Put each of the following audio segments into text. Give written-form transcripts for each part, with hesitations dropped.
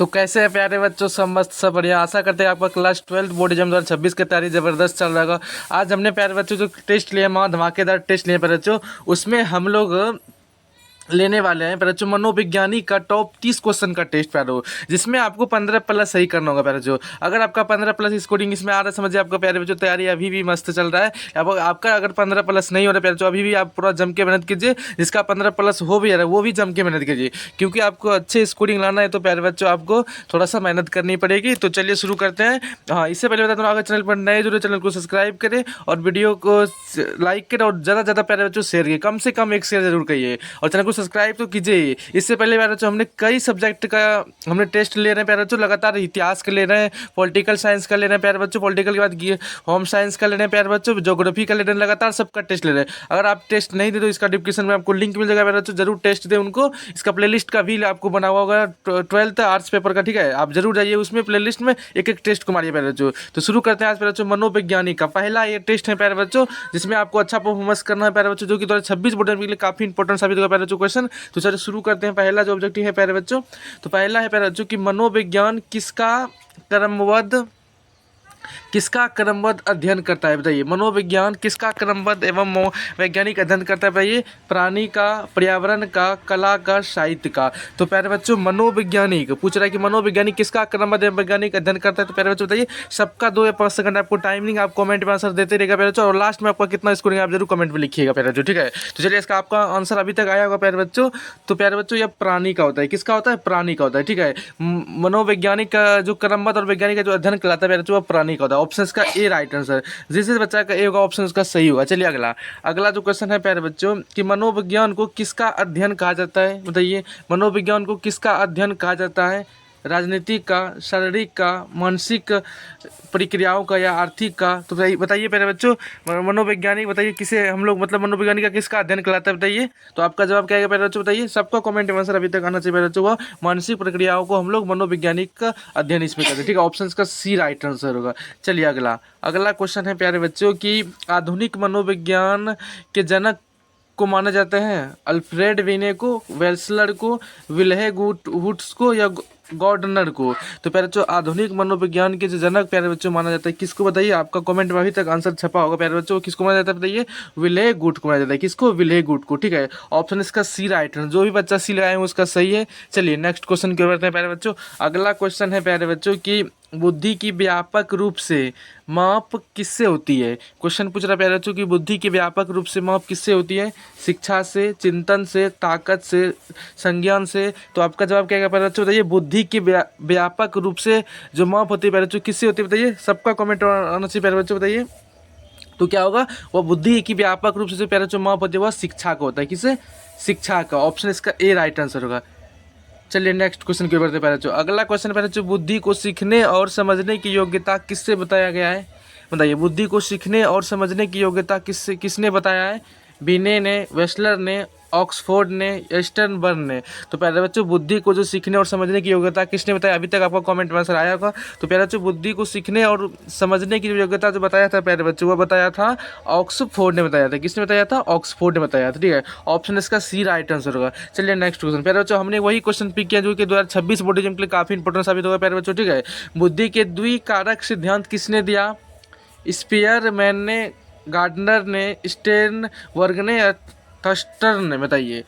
तो कैसे है प्यारे बच्चों, सब मस्त सब बढ़िया। आशा करते हैं आपका क्लास 12 बोर्ड एग्जाम 2026 की तैयारी ज़बरदस्त चल रहा होगा। आज हमने प्यारे बच्चों जो टेस्ट लिए, वहाँ धमाकेदार टेस्ट लिए प्यारे बच्चों, उसमें हम लोग लेने वाले हैं प्यारे बच्चों मनोविज्ञानी का टॉप 30 क्वेश्चन का टेस्ट प्यारे हो, जिसमें आपको 15 प्लस सही करना होगा प्यारे बच्चों। अगर आपका 15 प्लस स्कोरिंग इसमें आ रहा है, समझिए आपका प्यारे बच्चों तैयारी अभी भी मस्त चल रहा है। अब आपका अगर 15 प्लस नहीं हो रहा प्यारे बच्चों, अभी भी आप पूरा जम के मेहनत कीजिए। जिसका 15 प्लस हो भी रहा है वो भी जम के मेहनत कीजिए, क्योंकि आपको अच्छे स्कोरिंग लाना है तो प्यारे बच्चों आपको थोड़ा सा मेहनत करनी पड़ेगी। तो चलिए शुरू करते हैं। हाँ, इससे पहले बता दूँ, अगर चैनल पर नए जुड़े चैनल को सब्सक्राइब करें और वीडियो को लाइक करें और ज़्यादा से ज़्यादा प्यारे बच्चों शेयर करिए, कम से कम एक शेयर जरूर करिए और चैनल को सब्सक्राइब तो कीजिए। इससे पहले प्यारे बच्चों हमने कई सब्जेक्ट का हमने टेस्ट ले रहे हैं प्यारे बच्चों, लगातार इतिहास का ले रहे हैं, पॉलिटिकल साइंस का ले रहे हैं प्यारे बच्चों, पॉलिटिकल के बाद होम साइंस का ले रहे हैं प्यारे बच्चों, ज्योग्राफी का ले रहे हैं, लगातार सबका टेस्ट ले रहे हैं। अगर आप टेस्ट नहीं दे तो इसका डिस्क्रिप्शन में आपको लिंक मिल जाएगा प्यारे बच्चों, जरूर टेस्ट दें उनको। इसका प्लेलिस्ट का भी आपको बना हुआ होगा 12th आर्ट्स पेपर का, ठीक है। आप जरूर जाइए उसमें प्लेलिस्ट में एक एक टेस्ट को मारिए प्यारे बच्चों। तो शुरू करते हैं आज प्यारे बच्चों मनोवैज्ञानिक का पहला ये टेस्ट है प्यारे बच्चों, जिसमें आपको अच्छा परफॉर्मेंस करना है प्यारे बच्चों, जो कि 2026 बोर्ड के लिए काफी इंपॉर्टेंट साबित होगा प्यारे बच्चों क्वेश्चन। तो चलिए शुरू करते हैं। पहला जो ऑब्जेक्टिव है प्यारे बच्चों, तो पहला है प्यारे बच्चों कि मनोविज्ञान किसका क्रमबद्ध अध्ययन करता है, बताइए। मनोविज्ञान किसका क्रमबद्ध एवं वैज्ञानिक अध्ययन करता है, बताइए। प्राणी का, पर्यावरण का, कला का, साहित्य का। तो प्यारे बच्चों मनोवैज्ञानिक पूछ रहा है कि मनोविज्ञानिक किसका क्रमबद्ध एवं वैज्ञानिक अध्ययन करता है। तो प्यारे बच्चों बताइए। सबका 2 या 5 सेकंड आपको टाइमिंग, आप कमेंट में आंसर देते रहेगा प्यारे बच्चों, और लास्ट में आपका कितना स्कोरिंग आप जरूर कमेंट में लिखिएगा प्यारे बच्चों, ठीक है। तो चलिए इसका आपका आंसर अभी तक आया होगा प्यारे बच्चों। तो प्यारे बच्चों यह प्राणी का होता है, किसका होता है, प्राणी का होता है, ठीक है। मनोवैज्ञानिक का जो क्रमबद्ध और वैज्ञानिक का जो अध्ययन कहलाता है प्यारे बच्चों, वह प्राणी का होता है। ऑप्शन का ए राइट आंसर, जिस बच्चा का ए होगा ऑप्शन उसका सही होगा। चलिए अगला जो क्वेश्चन है प्यारे बच्चों कि मनोविज्ञान को किसका अध्ययन कहा जाता है, बताइए। मनोविज्ञान को किसका अध्ययन कहा जाता है, राजनीतिक का, शारीरिक का, मानसिक प्रक्रियाओं का, या आर्थिक का। तो बताइए प्यारे बच्चों मनोवैज्ञानिक, बताइए किसे हम लोग मतलब मनोवैज्ञानिक का किसका अध्ययन कहलाता है, बताइए। तो आपका जवाब क्या है प्यारे बच्चों, बताइए। सबका कमेंट में आंसर अभी तक आना चाहिए प्यारे बच्चों। वह मानसिक प्रक्रियाओं को हम लोग मनोवैज्ञानिक का अध्ययन इसमें करते हैं, ठीक है। ऑप्शन का सी राइट आंसर होगा। चलिए अगला क्वेश्चन है प्यारे बच्चों कि आधुनिक मनोविज्ञान के जनक को माना जाता है अल्फ्रेड विने को, वेल्सलर को, विल्हेम को, या गॉर्डनर को। तो प्यारे बच्चों आधुनिक मनोविज्ञान के जो जनक प्यारे बच्चों माना जाता है किसको, बताइए। आपका कमेंट में अभी तक आंसर छपा होगा प्यारे बच्चों, किसको माना जाता है, बताइए। विलेय गुड को माना जाता है, किसको, विलेय गुड को, ठीक है। ऑप्शन इसका सी राइट है, जो भी बच्चा सी लगाए उसका सही है। चलिए नेक्स्ट क्वेश्चन की ओर बढ़ते हैं प्यारे बच्चों। अगला क्वेश्चन है प्यारे बच्चों कि बुद्धि की व्यापक रूप से माप किससे होती है। क्वेश्चन पूछ रहा है प्यारे बच्चों कि बुद्धि की व्यापक रूप से माप किससे होती है, शिक्षा से, चिंतन से, ताकत से, संज्ञान से। तो आपका जवाब क्या है प्यारे बच्चों, बताइए। बुद्धि की व्यापक रूप से जो माप होती है प्यारे बच्चों किससे होती है, बताइए। सबका कमेंट आना चाहिए प्यारे बच्चों, बताइए। तो क्या होगा, वह बुद्धि की व्यापक रूप से जो प्यारे बच्चों माप होती है वह शिक्षा का होता है, किसे, शिक्षा का। ऑप्शन इसका ए राइट आंसर होगा। चलिए नेक्स्ट क्वेश्चन की ओर बढ़ते हैं प्यारे बच्चों। अगला क्वेश्चन प्यारे बच्चों बुद्धि को सीखने और समझने की योग्यता किससे बताया गया है, बताइए। बुद्धि को सीखने और समझने की योग्यता किसने बताया है, बिने ने, वेस्लर ने, ऑक्सफोर्ड ने, एस्टर्नबर्न ने। तो प्यारे बच्चों बुद्धि को जो सीखने और समझने की योग्यता किसने बताया, अभी तक आपका कमेंट में आंसर आया होगा। तो प्यारे बच्चों बुद्धि को सीखने और समझने की योग्यता जो बताया था प्यारे बच्चों, वो बताया था ऑक्सफोर्ड ने बताया था। किसने बताया था, ऑक्सफोर्ड ने बताया था, ठीक है। ऑप्शन इसका सी राइट आंसर होगा। चलिए नेक्स्ट क्वेश्चन प्यारे बच्चों, हमने वही क्वेश्चन पिक किया जो कि 2026 बोर्ड एग्जाम के लिए काफी इंपॉर्टेंट साबित होगा प्यारे बच्चों, ठीक है। बुद्धि के द्विकारक सिद्धांत किसने दिया, स्पीयरमैन ने, गार्डनर ने, स्टेनबर्ग ने, या थर्स्टर ने, बताइए।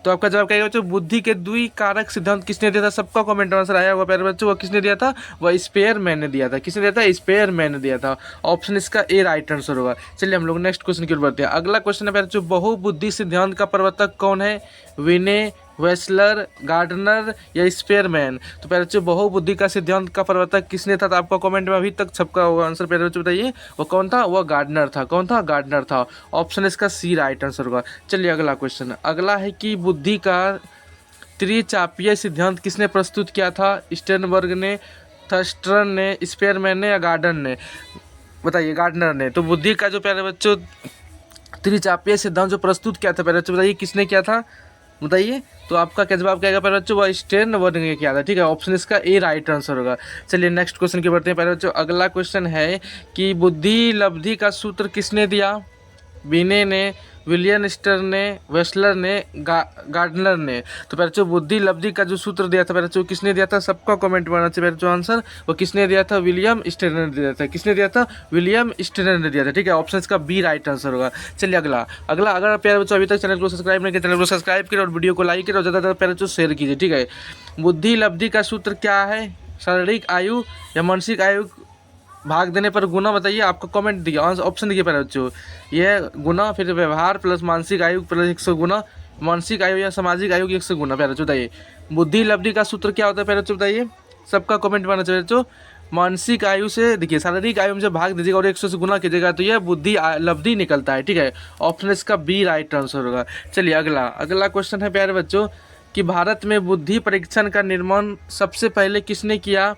तो आपका जवाब क्या है बच्चों, बुद्धि के द्विकारक सिद्धांत किसने दिया था। सबका कमेंट आंसर आया होगा प्यारे बच्चों, वो किसने दिया था, वह स्पेयरमैन ने दिया था। किसने दिया था, स्पेयरमैन ने दिया था। ऑप्शन इसका ए राइट आंसर होगा। चलिए हम लोग नेक्स्ट क्वेश्चन की ओर बढ़ते हैं। अगला क्वेश्चन है प्यारे बच्चों बहुबुद्धि सिद्धांत का प्रवर्तक कौन है, विने, वेस्लर, गार्डनर, या स्पेयरमैन। तो प्यारे बच्चों बहुबुद्धि का सिद्धांत का प्रवर्तक किसने था। तो आपका कमेंट में अभी तक छपका हुआ आंसर प्यारे बच्चों बताइए, वो कौन था, वह गार्डनर था। कौन था, गार्डनर था। ऑप्शन इसका सी राइट आंसर होगा। चलिए अगला क्वेश्चन, अगला है कि बुद्धि का त्रिचापीय सिद्धांत किसने प्रस्तुत किया था, स्टेनबर्ग ने, थर्स्टन ने, स्पेयरमैन ने, या गार्डन ने, बताइए। गार्डनर ने। तो बुद्धि का जो प्यारे बच्चों त्रिचापीय सिद्धांत जो प्रस्तुत किया था प्यारे बच्चों, बताइए किसने किया था, बताइए। तो आपका क्या जवाब क्या है प्यारे बच्चों, वह स्टेनबर्ग ने किया था, ठीक है। ऑप्शन इसका ए राइट आंसर होगा। चलिए नेक्स्ट क्वेश्चन की बढ़ते हैं प्यारे बच्चों। अगला क्वेश्चन है कि बुद्धि लब्धि का सूत्र किसने दिया, बिने ने, विलियम स्टर ने, वेस्लर ने, गार्डनर ने। तो प्यारे बच्चों बुद्धि लब्धि का जो सूत्र दिया था प्यारे बच्चों किसने दिया था, सबका कमेंट करना चाहिए प्यारे बच्चों आंसर। वो किसने दिया था, विलियम स्टर ने दिया था। किसने दिया था, विलियम स्टर ने दिया था। ठीक है, ऑप्शन इसका बी राइट आंसर होगा। चलिए अगला अगला अगर प्यारे बच्चों अभी तक चैनल को सब्सक्राइब नहीं किया, चैनल को सब्सक्राइब करें और वीडियो को लाइक करें और ज़्यादा प्यारे बच्चों शेयर कीजिए। ठीक है, बुद्धि लब्धि का सूत्र क्या है, शारीरिक आयु या मानसिक आयु भाग देने पर गुना, बताइए। आपको कमेंट दिया ऑप्शन दिए प्यारे बच्चों, यह गुना, फिर व्यवहार प्लस मानसिक आयु प्लस 100 गुना, मानसिक आयु या सामाजिक आयु की 100 गुना। प्यारे बच्चों बताइए बुद्धि लब्धि का सूत्र क्या होता है प्यारे बच्चों, बताइए। सबका कमेंट बनाना चाहिए बच्चों। मानसिक आयु से देखिए शारीरिक आयु में जब भाग दीजिएगा और 100 से गुना कीजिएगा तो यह बुद्धि लब्धि निकलता है। ठीक है, ऑप्शन इसका बी राइट आंसर होगा। चलिए अगला अगला क्वेश्चन है प्यारे बच्चों कि भारत में बुद्धि परीक्षण का निर्माण सबसे पहले किसने किया,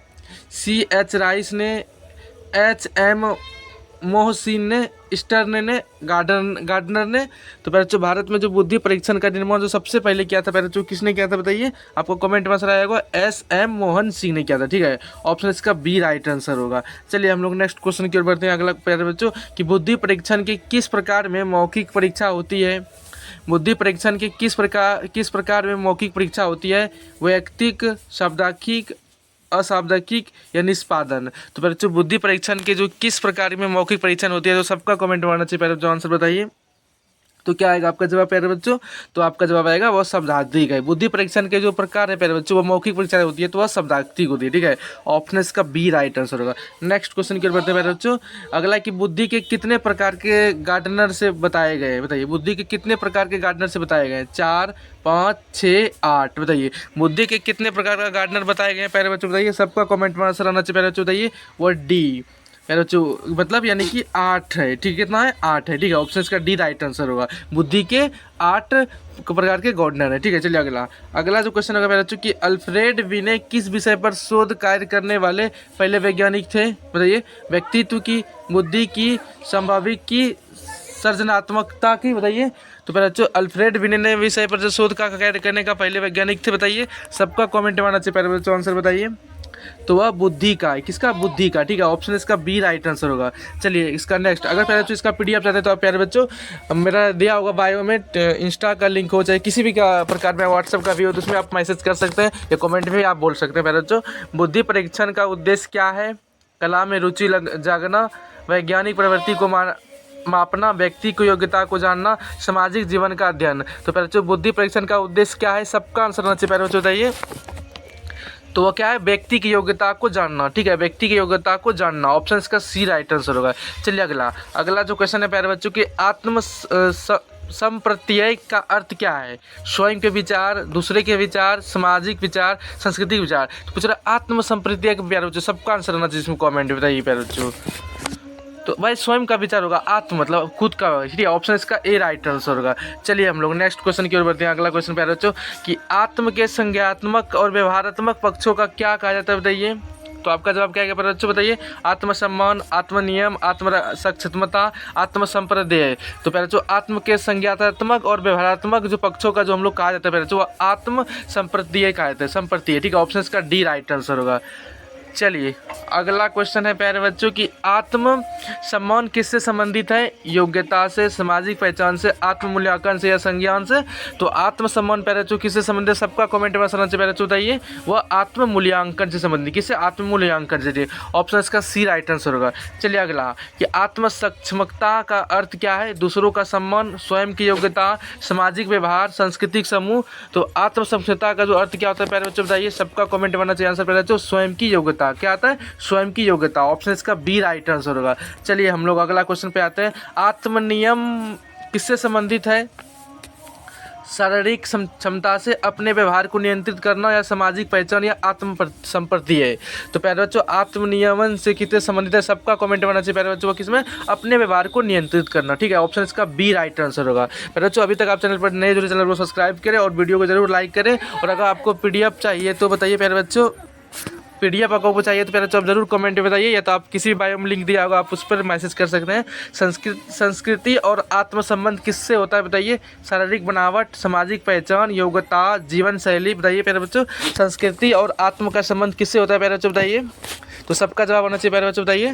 C.H. राइस ने, H.M. मोहसिन ने, स्टर्न ने, गार्डनर ने। तो पहले जो भारत में जो बुद्धि परीक्षण का निर्माण जो सबसे पहले किया था पहले जो किसने किया था बताइए। आपको कमेंट में आंसर आएगा S.M. मोहन सिंह ने किया था। ठीक है, ऑप्शन इसका बी राइट आंसर होगा। चलिए हम लोग नेक्स्ट क्वेश्चन की ओर बढ़ते हैं। अगला प्यारे बच्चों कि बुद्धि परीक्षण की किस प्रकार में मौखिक परीक्षा होती है, बुद्धि परीक्षण की किस प्रकार में मौखिक परीक्षा होती है, वैयक्तिक, शाब्दिक, अशाब्दिक या निष्पादन। तो बच्चों बुद्धि परीक्षण के जो किस प्रकार में मौखिक परीक्षण होती है तो सबका कमेंट मारना चाहिए पहले जो आंसर बताइए। तो क्या आएगा आपका जवाब प्यारे बच्चों, तो आपका जवाब आएगा वह शब्दार्थिक है। बुद्धि परीक्षण के जो प्रकार है प्यारे बच्चों वो मौखिक परीक्षा होती है तो वह शब्दार्थिक होती है। ठीक है, ऑप्शन इसका बी राइट आंसर होगा। नेक्स्ट क्वेश्चन की ओर बढ़ते हैं प्यारे बच्चों। अगला कि बुद्धि के कितने प्रकार के गार्डनर से बताए गए, बताइए बुद्धि के कितने प्रकार के गार्डनर से बताए गए, 4, 5, 6, 8। बताइए बुद्धि के कितने प्रकार का गार्डनर बताए गए हैं प्यारे बच्चों, बताइए। सबका कमेंट में आंसर आना चाहिए प्यारे बच्चों, बताइए। वो डी प्यारे बच्चों मतलब यानी कि 8 है। ठीक है, कितना है, 8 है। ठीक है, ऑप्शन इसका डी राइट आंसर होगा। बुद्धि के 8 प्रकार के गार्डनर है। ठीक है, चलिए अगला अगला जो क्वेश्चन होगा प्यारे बच्चों कि अल्फ्रेड विने किस विषय पर शोध कार्य करने वाले पहले वैज्ञानिक थे, बताइए। व्यक्तित्व की, बुद्धि की, संभाविक की, सृजनात्मकता की, बताइए। तो पहले बच्चों अल्फ्रेड विने ने विषय पर जो शोध का कार्य करने का पहले वैज्ञानिक थे, बताइए। सबका कमेंट मारना चाहिए पहले बच्चों, आंसर बताइए। तो वह बुद्धि का है, किसका, बुद्धि का। ठीक है, ऑप्शन इसका बी राइट आंसर होगा। चलिए इसका नेक्स्ट अगर प्यारे बच्चों इसका पीडीएफ चाहते हैं तो आप प्यारे बच्चों मेरा दिया होगा बायो में, इंस्टा का लिंक हो चाहे किसी भी का प्रकार में व्हाट्सएप का भी हो तो उसमें आप मैसेज कर सकते हैं या कमेंट में आप बोल सकते हैं। प्यारे बच्चों बुद्धि परीक्षण का उद्देश्य क्या है, कला में रुचि जागना, वैज्ञानिक प्रवृत्ति को मापना, व्यक्ति की योग्यता को जानना, सामाजिक जीवन का अध्ययन। तो प्यारे बच्चों बुद्धि परीक्षण का उद्देश्य क्या है, सबका आंसर आना चाहिए प्यारे बच्चों, बताइए। तो वह क्या है, व्यक्ति की योग्यता को जानना। ठीक है, व्यक्ति की योग्यता को जानना, ऑप्शन इसका सी राइट आंसर होगा। चलिए अगला अगला जो क्वेश्चन है प्यारे बच्चों कि आत्म संप्रत्यय का अर्थ क्या है, स्वयं के विचार, दूसरे के विचार, सामाजिक विचार, सांस्कृतिक विचार। तो पूछ रहा आत्म संप्रत्यय का प्यारे बच्चों, सबका आंसर आना चाहिए इसमें कमेंट बताइए प्यारे बच्चों। तो भाई स्वयं का विचार होगा, आत्म मतलब खुद का। ठीक है, ऑप्शन इसका ए राइट आंसर होगा। चलिए हम लोग नेक्स्ट क्वेश्चन की ओर बढ़ते हैं। अगला क्वेश्चन प्यारे बच्चों कि आत्म के संज्ञात्मक और व्यवहारात्मक पक्षों का क्या कहा जाता है, बताइए। तो आपका जवाब क्या है प्यारे बच्चों, बताइए। आत्मसम्मान, आत्मनियम, आत्मसक्षमता, आत्मसंप्रदेय। तो प्यारे बच्चों आत्म के संज्ञानात्मक और व्यवहारात्मक जो पक्षों का जो हम लोग कहा जाता है प्यारे बच्चों वो आत्म संप्रदेय कहा जाता है, संप्रदेय। ठीक है, ऑप्शन इसका डी राइट आंसर होगा। चलिए अगला क्वेश्चन है प्यारे बच्चों कि आत्म सम्मान किससे संबंधित है, योग्यता से, सामाजिक पहचान से, आत्म मूल्यांकन से या संज्ञान से। तो आत्म सम्मान प्यारे बच्चों किससे संबंधित है, सबका कमेंट में आंसर प्यारे बच्चों बताइए। वह आत्म मूल्यांकन से संबंधित, किससे, आत्म मूल्यांकन से। ऑप्शन इसका सी राइट आंसर होगा। चलिए अगला कि आत्म सक्षमता का अर्थ क्या है, दूसरों का सम्मान, स्वयं की योग्यता, सामाजिक व्यवहार, सांस्कृतिक समूह। तो आत्म सक्षमता का जो अर्थ क्या होता है प्यारे बच्चों बताइए। सबका कमेंट करना चाहिए आंसर प्यारे बच्चों, स्वयं की योग्यता। क्या आता है, स्वयं की योग्यता, ऑप्शन इसका बी राइट आंसर होगा। चलिए हम लोग अगला क्वेश्चन पे आते हैं। आत्मनियम किससे संबंधित है, शारीरिक क्षमता से, अपने व्यवहार को नियंत्रित करना या सामाजिक पहचान या आत्म संप्रति है। तो प्यारे बच्चों आत्मनियमन से कितने संबंधित है, सबका कमेंट करना चाहिए प्यारे बच्चों, किसमें, अपने व्यवहार को नियंत्रित करना। ठीक है, ऑप्शन इसका बी राइट आंसर होगा। प्यारे बच्चों अभी तक आप चैनल पर नए जुड़े, चैनल को सब्सक्राइब करें और वीडियो को जरूर लाइक करें। और अगर आपको पीडीएफ चाहिए तो बताइए प्यारे बच्चों, पीडीएफ आपको चाहिए तो पहले तो आप जरूर कमेंट में बताइए, या तो आप किसी भी बायो में लिंक दिया होगा आप उस पर मैसेज कर सकते हैं। संस्कृति और आत्म संबंध किससे होता है, बताइए। शारीरिक बनावट, सामाजिक पहचान, योग्यता, जीवन शैली, बताइए प्यारे बच्चों। संस्कृति और आत्म का संबंध किससे होता है प्यारे बच्चों, बताइए। तो सबका जवाब होना चाहिए प्यारे बच्चों, बताइए।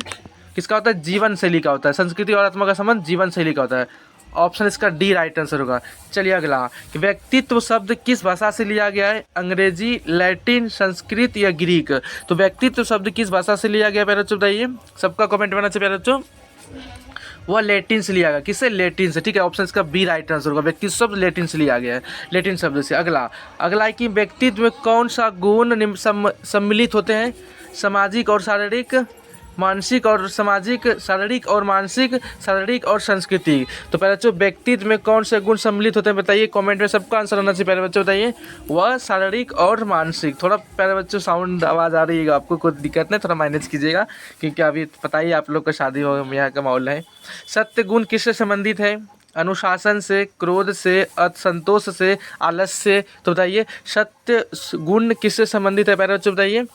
किसका होता है, जीवन शैली का होता है। संस्कृति और आत्मा का संबंध जीवन शैली का होता है। ऑप्शन इसका डी राइट आंसर होगा। चलिए अगला, कि व्यक्तित्व शब्द किस भाषा से लिया गया है? अंग्रेजी, लैटिन, संस्कृत या ग्रीक? तो व्यक्तित्व शब्द किस भाषा से लिया गया प्यारे बच्चों बताइए, सबका कमेंट करना चाहिए प्यारे बच्चों। वह लैटिन से लिया गया, किससे? लैटिन से, ठीक है, ऑप्शन इसका बी राइट आंसर होगा। व्यक्तित्व शब्द लैटिन से लिया गया है, लैटिन शब्द से। अगला अगला है कि व्यक्तित्व में कौन सा गुण सम्मिलित होते हैं? सामाजिक और शारीरिक, मानसिक और सामाजिक, शारीरिक और मानसिक, शारीरिक और सांस्कृतिक। तो पहले बच्चों व्यक्तित्व में कौन से गुण सम्मिलित होते हैं बताइए, कमेंट में सबका आंसर आना चाहिए पहले बच्चों बताइए। वह शारीरिक और मानसिक। थोड़ा पहले बच्चों साउंड आवाज़ आ रही है, आपको कोई दिक्कत नहीं, थोड़ा मैनेज कीजिएगा क्योंकि अभी पता ही आप लोग का शादी हो यहाँ का माहौल है। सत्य गुण किससे संबंधित है? अनुशासन से, क्रोध से, असंतोष से, आलस्य से। तो बताइए सत्य गुण किससे संबंधित है पहले बच्चों बताइए,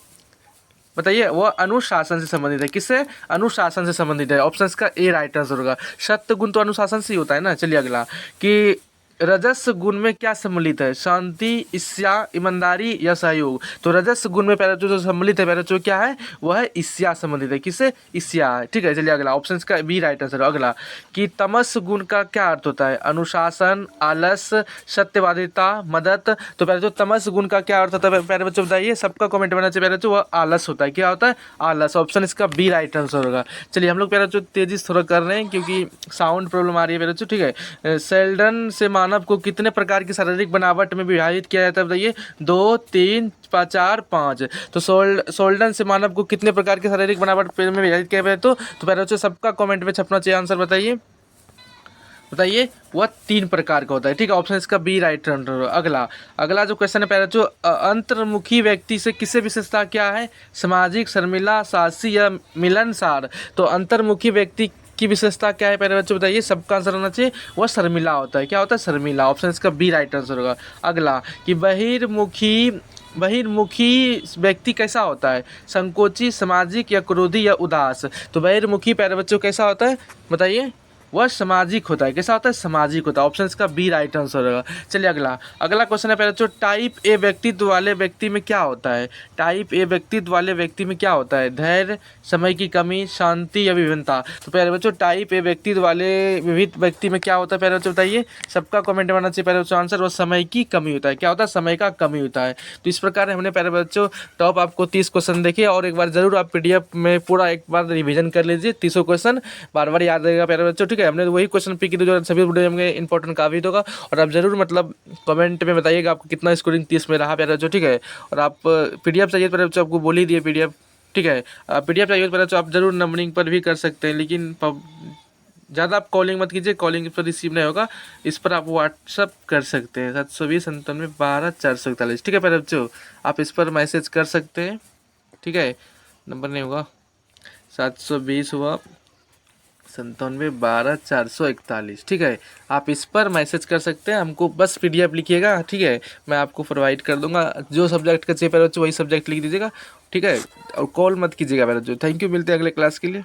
बताइए। वह अनुशासन से संबंधित है, किससे? अनुशासन से संबंधित है, ऑप्शन का ए राइट आंसर होगा। सत्य गुण तो अनुशासन से ही होता है ना। चलिए अगला, कि रजस गुण में क्या सम्मिलित है? शांति, ईर्ष्या, ईमानदारी या सहयोग? तो रजस गुण में पहले जो सम्मिलित है पहले जो क्या है, वह है ईर्ष्या संबंधित है, किससे? ईर्ष्या है, ठीक है। चलिए अगला, ऑप्शन का बी राइट आंसर। अगला, कि तमस गुण का क्या अर्थ होता है? अनुशासन, आलस्य, सत्यवादिता, मदद। तो पहले जो तमस गुण का क्या अर्थ होता है पहले बच्चों बताइए, सबका कमेंट करना चाहिए। पहले जो वह आलस होता है, क्या होता है? आलस, ऑप्शन इसका बी राइट आंसर होगा। चलिए हम लोग पहले जो तेजी से थोड़ा कर रहे हैं क्योंकि साउंड प्रॉब्लम आ रही है पहले जो, ठीक है। सेल्डन से मानव को कितने प्रकार की शारीरिक बनावट में विभाजित किया जाता है बताइए? 2, 3, 4, 5। तो सोल्डन से मानव को कितने प्रकार की शारीरिक बनावट में विभाजित किया गया? तो पहले बच्चों सबका कमेंट में छपना चाहिए आंसर बताइए, बताइए। वह 3 प्रकार का होता है, ठीक है, ऑप्शन इसका बी राइट आंसर। अगला अगला जो क्वेश्चन है पहले जो अंतर्मुखी व्यक्ति से किससे विशेषता क्या है? सामाजिक, शर्मिला, साहसी या मिलनसार? तो अंतर्मुखी व्यक्ति की विशेषता क्या है पहले बच्चों बताइए, सबका आंसर होना चाहिए। वह शर्मिला होता है, क्या होता है? शर्मिला, ऑप्शन इसका बी राइट आंसर होगा। अगला, कि बहिर्मुखी व्यक्ति कैसा होता है? संकोची, सामाजिक या क्रोधी या उदास? तो बहिर्मुखी पहले बच्चों कैसा होता है बताइए? वह सामाजिक होता है, कैसा होता है? सामाजिक होता है, ऑप्शन इसका बी राइट आंसर होगा। चलिए अगला अगला क्वेश्चन है पहले जो टाइप ए व्यक्तित्व वाले व्यक्ति में क्या होता है? टाइप ए व्यक्तित्व वाले व्यक्ति में क्या होता है? धैर्य, समय की कमी, शांति या विभिन्नता? तो पहले बच्चों टाइप ए व्यक्तित्व वाले विविध व्यक्ति में क्या होता है पहले बच्चों बताइए, सबका कमेंट करना चाहिए पहले बच्चों आंसर। वह समय की कमी होता है, क्या होता है? समय का कमी होता है। तो इस प्रकार हमने पहले बच्चों टॉप आपको 30 क्वेश्चन देखे, और एक बार जरूर आप PDF में पूरा एक बार रिविजन कर लीजिए 30 क्वेश्चन, बार बार याद रहेगा पहले बच्चों, ठीक है। हमने वही क्वेश्चन पिक किए जो सभी वीडियो में इंपॉर्टेंट काफी होगा, और आप जरूर मतलब कमेंट में बताइएगा आपको कितना स्कोरिंग 30 में रहा प्यारे बच्चों, ठीक है। और आप PDF चाहिए पहले बच्चों, आपको बोल ही दिए PDF, ठीक है। PDF चाहिए पहले बच्चों, आप जरूर नंबरिंग पर भी कर सकते हैं, लेकिन ज़्यादा आप कॉलिंग मत कीजिए, कॉलिंग पर रिसीव नहीं होगा। इस पर आप व्हाट्सअप कर सकते हैं 720-97 12 441, ठीक है पहले बच्चों, आप इस पर मैसेज कर सकते हैं, ठीक है। नंबर नहीं होगा 720 हुआ 97 12 441, ठीक है। आप इस पर मैसेज कर सकते हैं, हमको बस PDF लिखिएगा, ठीक है, मैं आपको प्रोवाइड कर दूंगा। जो सब्जेक्ट का चाहिए पहले बच्चों वही सब्जेक्ट लिख दीजिएगा, ठीक है, और कॉल मत कीजिएगा पहले बच्चों। थैंक यू, मिलते हैं अगले क्लास के लिए।